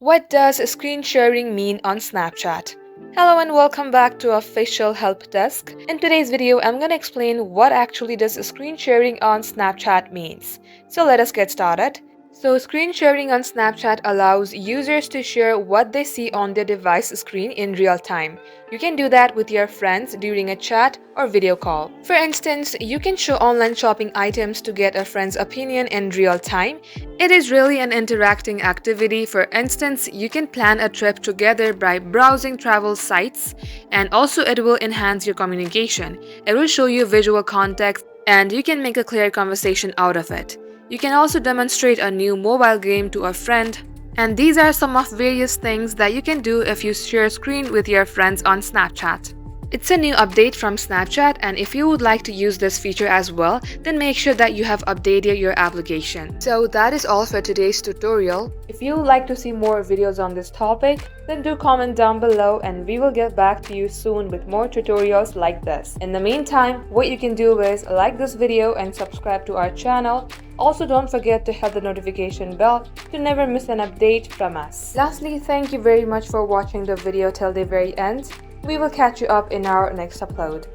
What does screen sharing mean on Snapchat? Hello and welcome back to Official Help Desk. In today's video, I'm going to explain what actually does screen sharing on Snapchat means. So let us get started. So screen sharing on Snapchat allows users to share what they see on their device screen in real time. You can do that with your friends during a chat or video call. For instance, you can show online shopping items to get a friend's opinion in real time. It is really an interacting activity. For instance, you can plan a trip together by browsing travel sites, and also it will enhance your communication. It will show you visual context and you can make a clear conversation out of it. You can also demonstrate a new mobile game to a friend. And these are some of various things that you can do if you share screen with your friends on Snapchat. It's a new update from Snapchat, and if you would like to use this feature as well, then make sure that you have updated your application. So that is all for today's tutorial. If you would like to see more videos on this topic, then do comment down below and we will get back to you soon with more tutorials like this. In the meantime, what you can do is like this video and subscribe to our channel. Also, don't forget to hit the notification bell to never miss an update from us. Lastly, thank you very much for watching the video till the very end. We will catch you up in our next upload.